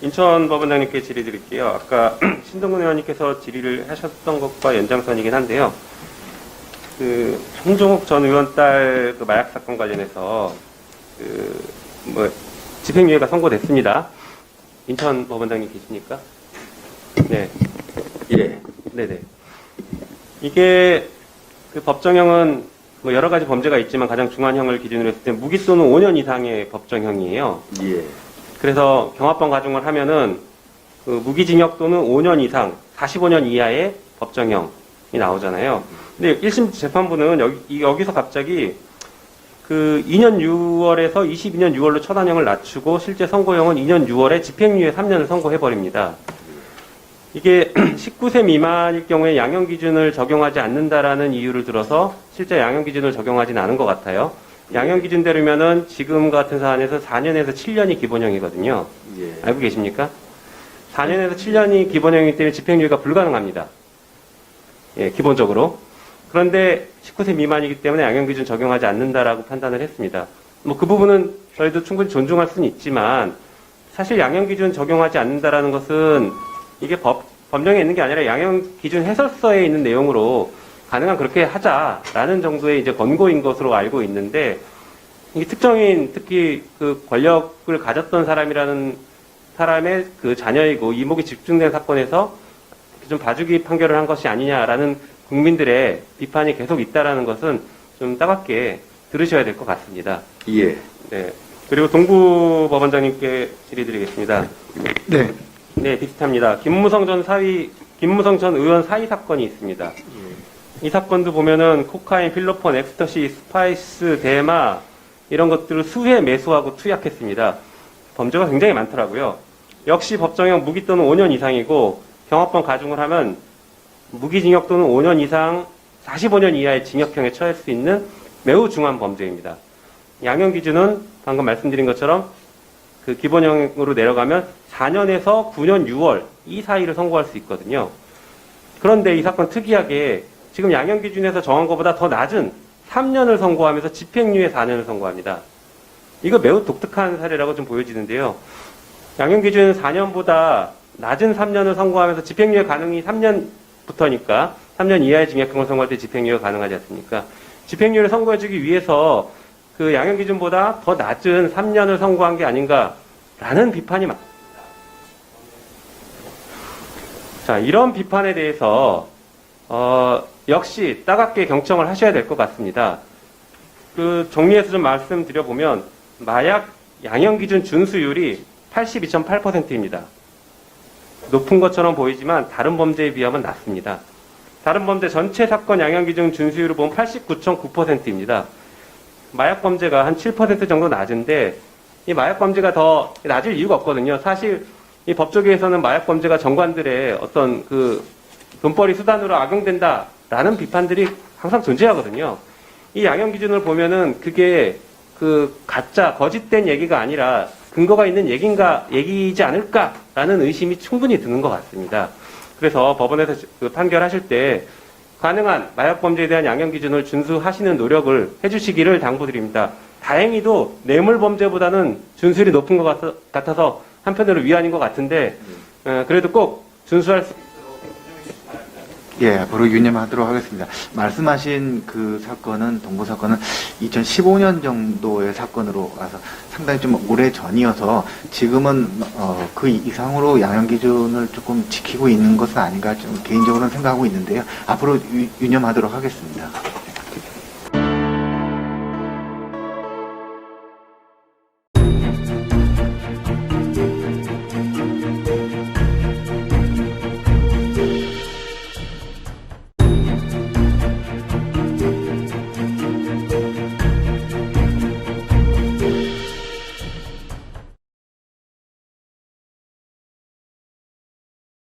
인천법원장님께 질의 드릴게요. 아까 신동근 의원님께서 질의를 하셨던 것과 연장선이긴 한데요. 그 홍종욱 전 의원 딸 그 마약 사건 관련해서 집행유예가 선고됐습니다. 인천법원장님 계십니까? 네. 예. 네네. 이게 그 법정형은 뭐 여러 가지 범죄가 있지만 가장 중한형을 기준으로 했을 때 무기 또는 5년 이상의 법정형이에요. 예. 그래서 경합범 가중을 하면은 그 무기징역 또는 5년 이상 45년 이하의 법정형이 나오잖아요. 근데 1심 재판부는 여기서 갑자기 그 2년 6월에서 22년 6월로 처단형을 낮추고 실제 선고형은 2년 6월에 집행유예 3년을 선고해버립니다. 이게 19세 미만일 경우에 양형 기준을 적용하지 않는다라는 이유를 들어서 실제 양형 기준을 적용하지는 않은 것 같아요. 양형 기준대로면은 지금 같은 사안에서 4년에서 7년이 기본형이거든요. 예. 알고 계십니까? 4년에서 7년이 기본형이기 때문에 집행유예가 불가능합니다. 예, 기본적으로. 그런데 19세 미만이기 때문에 양형 기준 적용하지 않는다라고 판단을 했습니다. 뭐 그 부분은 저희도 충분히 존중할 수는 있지만 사실 양형 기준 적용하지 않는다라는 것은 이게 법령에 있는 게 아니라 양형 기준 해설서에 있는 내용으로 가능한 그렇게 하자라는 정도의 이제 권고인 것으로 알고 있는데 이 특정인 특히 그 권력을 가졌던 사람이라는 사람의 그 자녀이고 이목이 집중된 사건에서 좀 봐주기 판결을 한 것이 아니냐라는 국민들의 비판이 계속 있다라는 것은 좀 따갑게 들으셔야 될 것 같습니다. 예. 네. 그리고 동부법원장님께 질의드리겠습니다. 네. 네, 비슷합니다. 김무성 전 의원 사의 사건이 있습니다. 이 사건도 보면은 코카인, 필로폰, 엑스터시, 스파이스, 대마 이런 것들을 수회 매수하고 투약했습니다. 범죄가 굉장히 많더라고요. 역시 법정형 무기 또는 5년 이상이고 경합범 가중을 하면 무기징역 또는 5년 이상 45년 이하의 징역형에 처할 수 있는 매우 중한 범죄입니다. 양형 기준은 방금 말씀드린 것처럼 그 기본형으로 내려가면 4년에서 9년 6월 이 사이를 선고할 수 있거든요. 그런데 이 사건 특이하게 지금 양형 기준에서 정한 것보다 더 낮은 3년을 선고하면서 집행유예 4년을 선고합니다. 이거 매우 독특한 사례라고 좀 보여지는데요. 양형 기준 4년보다 낮은 3년을 선고하면서 집행유예 가능이 3년부터니까 3년 이하의 징역형을 선고할 때 집행유예가 가능하지 않습니까? 집행유예를 선고해주기 위해서 그 양형 기준보다 더 낮은 3년을 선고한 게 아닌가라는 비판이 많습니다. 자, 이런 비판에 대해서 역시 따갑게 경청을 하셔야 될 것 같습니다. 그 정리해서 좀 말씀드려보면 마약 양형 기준 준수율이 82.8%입니다. 높은 것처럼 보이지만 다른 범죄에 비하면 낮습니다. 다른 범죄 전체 사건 양형 기준 준수율을 보면 89.9%입니다. 마약 범죄가 한 7% 정도 낮은데 이 마약 범죄가 더 낮을 이유가 없거든요. 사실 이 법조계에서는 마약 범죄가 정관들의 어떤 그 돈벌이 수단으로 악용된다라는 비판들이 항상 존재하거든요. 이 양형 기준을 보면은 그게 그 가짜 거짓된 얘기가 아니라 근거가 있는 얘기이지 않을까라는 의심이 충분히 드는 것 같습니다. 그래서 법원에서 그 판결하실 때 가능한 마약 범죄에 대한 양형 기준을 준수하시는 노력을 해주시기를 당부드립니다. 다행히도 뇌물 범죄보다는 준수율이 높은 것 같아서 한편으로 위안인 것 같은데 그래도 꼭 준수할 수 예, 앞으로 유념하도록 하겠습니다. 말씀하신 그 사건은, 동부 사건은 2015년 정도의 사건으로 와서 상당히 좀 오래 전이어서 지금은, 그 이상으로 양형 기준을 조금 지키고 있는 것은 아닌가 좀 개인적으로는 생각하고 있는데요. 앞으로 유념하도록 하겠습니다.